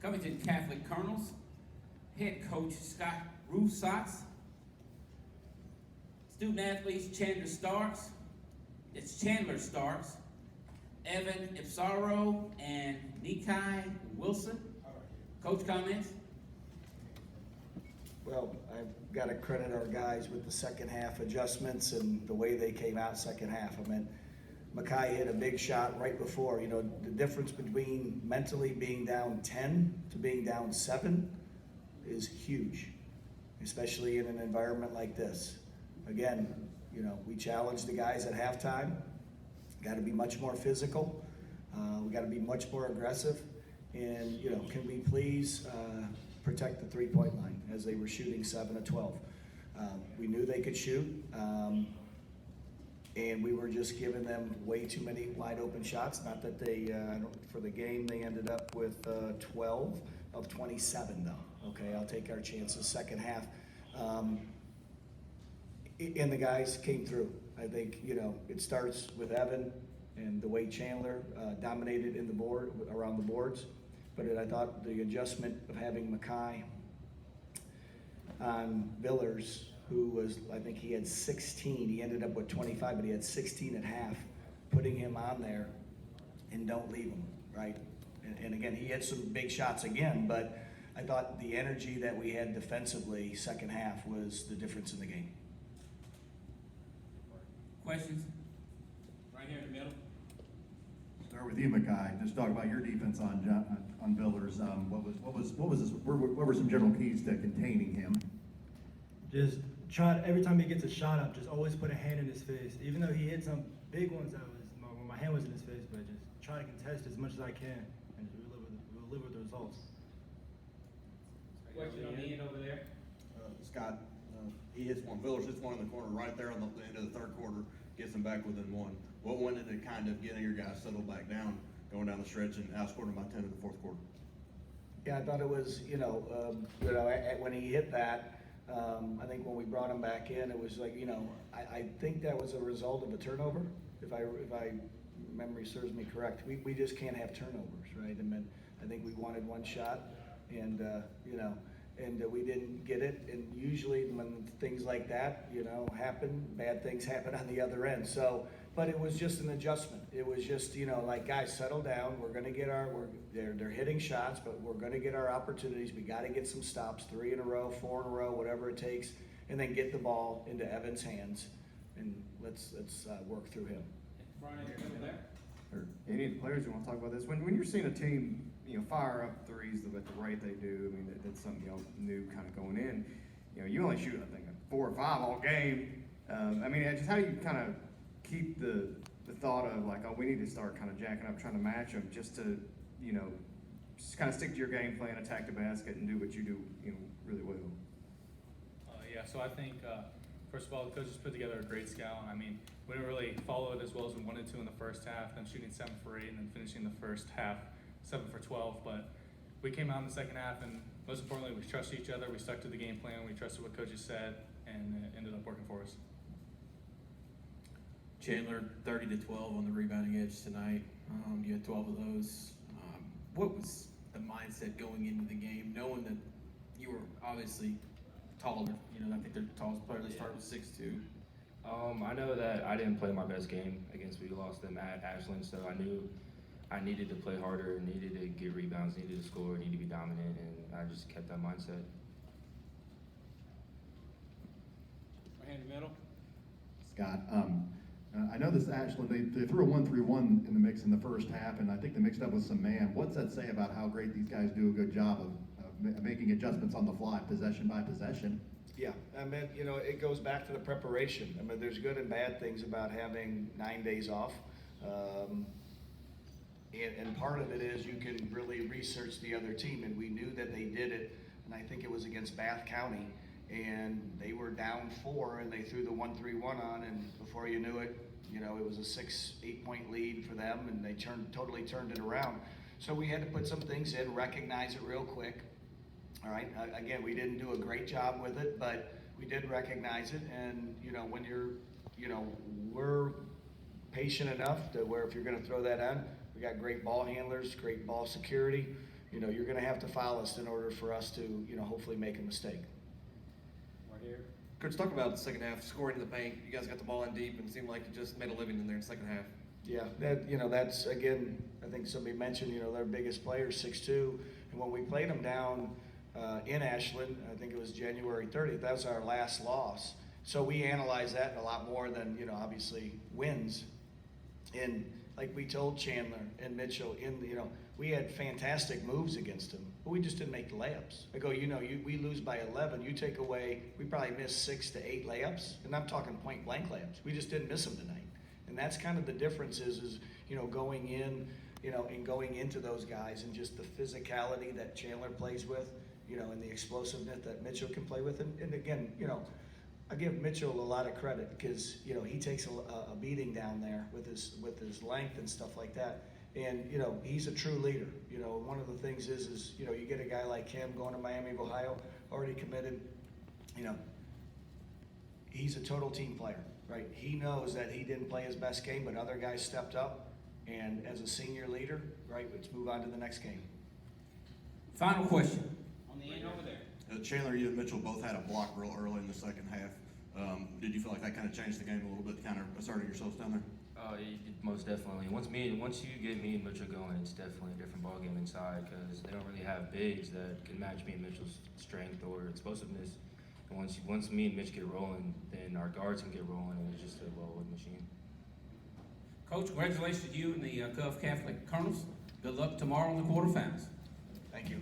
Covington Catholic Colonels, head coach Scott Roussos. Student athletes Chandler Starks, Evan Ipsaro, and Nikai Wilson. Coach, comments? Well, I've got to credit our guys with the second half adjustments and the way they came out second half. I mean, Mackay hit a big shot right before. You know, the difference between mentally being down 10 to being down 7 is huge, especially in an environment like this. Again, you know, we challenged the guys at halftime. Got to be much more physical. We got to be much more aggressive. And, you know, can we please protect the three-point line as they were shooting 7 of 12. We knew they could shoot, and we were just giving them way too many wide open shots. Not that they, for the game, they ended up with 12 of 27 though. Okay, I'll take our chances second half. And the guys came through. I think, you know, it starts with Evan and the way Chandler dominated in the board, around the boards. But I thought the adjustment of having Mackay on Villers, who was, I think he had 16. He ended up with 25, but he had 16 at half. Putting him on there and don't leave him, right? And again, he had some big shots again, but I thought the energy that we had defensively second half was the difference in the game. Questions? Right here in the middle. Start with you, Mackay. Just talk about your defense on Villers. What were some general keys to containing him? Just try, every time he gets a shot up, just always put a hand in his face. Even though he hit some big ones that was when my hand was in his face, but just try to contest as much as I can and just live with the results. Question on the end over there. Scott, Villers hits one in the corner right there on the end of the third quarter, gets them back within one. What wanted to kind of get your guys settled back down, going down the stretch and outscored them by 10 in the fourth quarter? Yeah, I thought it was, when he hit that, I think when we brought him back in, it was like, I think that was a result of a turnover. If I memory serves me correct, we just can't have turnovers, right? I think we wanted one shot, and we didn't get it. And usually when things like that, happen, bad things happen on the other end. So, but it was just an adjustment. It was just, like, guys, settle down. We're going to get they're hitting shots, but we're going to get our opportunities. We got to get some stops, 3 in a row, 4 in a row, whatever it takes, and then get the ball into Evan's hands, and let's work through him. Front here, middle there. Or any of the players who want to talk about this, when you're seeing a team, fire up threes at the rate they do, I mean, that's something new kind of going in. You only shoot, I think, 4 or 5 all game. Just how do you kind of keep the thought of like, oh, we need to start kind of jacking up, trying to match them, just to, just kind of stick to your game plan, attack the basket, and do what you do, really well. So I think, first of all, the coaches put together a great scout. We didn't really follow it as well as we wanted to in the first half, then shooting 7 for 8 and then finishing the first half 7 for 12. But we came out in the second half, and most importantly, we trusted each other. We stuck to the game plan. We trusted what coaches said, and it ended up working for us. Chandler, 30 to 12 on the rebounding edge tonight. You had 12 of those. What was the mindset going into the game, knowing that you were obviously taller? I think the tallest player they started was 6'2". I know that I didn't play my best game against, we lost them at Ashland, so I knew I needed to play harder, needed to get rebounds, needed to score, needed to be dominant, and I just kept that mindset. Right here in the middle. Scott, I know this Ashland, they threw a 1-3-1 in the mix in the first half, and I think they mixed up with some man. What's that say about how great these guys do a good job of making adjustments on the fly, possession by possession? Yeah, it goes back to the preparation. There's good and bad things about having 9 days off. And part of it is you can really research the other team, and we knew that they did it, and I think it was against Bath County, and they were down 4, and they threw the 1-3-1 on, and before you knew it, it was a 6-8 point lead for them, and they totally turned it around. So we had to put some things in, recognize it real quick. All right, again, we didn't do a great job with it, but we did recognize it, and when you're, we're patient enough to where if you're going to throw that on, we got great ball handlers, great ball security, you're gonna have to foul us in order for us to, hopefully make a mistake. Right here. Coach, talk about the second half, scoring in the paint. You guys got the ball in deep and it seemed like you just made a living in there in the second half. Yeah, that's, again, I think somebody mentioned, their biggest player, 6'2", and when we played them down in Ashland, I think it was January 30th, that was our last loss. So we analyzed that a lot more than, obviously wins. And like we told Chandler and Mitchell, we had fantastic moves against them, but we just didn't make the layups. I go, we lose by 11, you take away, we probably missed 6 to 8 layups, and I'm talking point blank layups. We just didn't miss them tonight. And that's kind of the difference is going in, and going into those guys and just the physicality that Chandler plays with, and the explosiveness that Mitchell can play with. And again, I give Mitchell a lot of credit because, he takes a beating down there with his length and stuff like that. And, he's a true leader. One of the things is you get a guy like him going to Miami of Ohio, already committed, he's a total team player, right? He knows that he didn't play his best game, but other guys stepped up. And as a senior leader, right, let's move on to the next game. Final question. On the end over there. Chandler, you and Mitchell both had a block real early in the second half. Did you feel like that kind of changed the game a little bit, kind of asserting yourselves down there? Most definitely. Once you get me and Mitchell going, it's definitely a different ballgame inside because they don't really have bigs that can match me and Mitchell's strength or explosiveness. And once me and Mitch get rolling, then our guards can get rolling, and it's just a well-oiled machine. Coach, congratulations to you and the Covington Catholic Colonels. Good luck tomorrow in the quarterfinals. Thank you.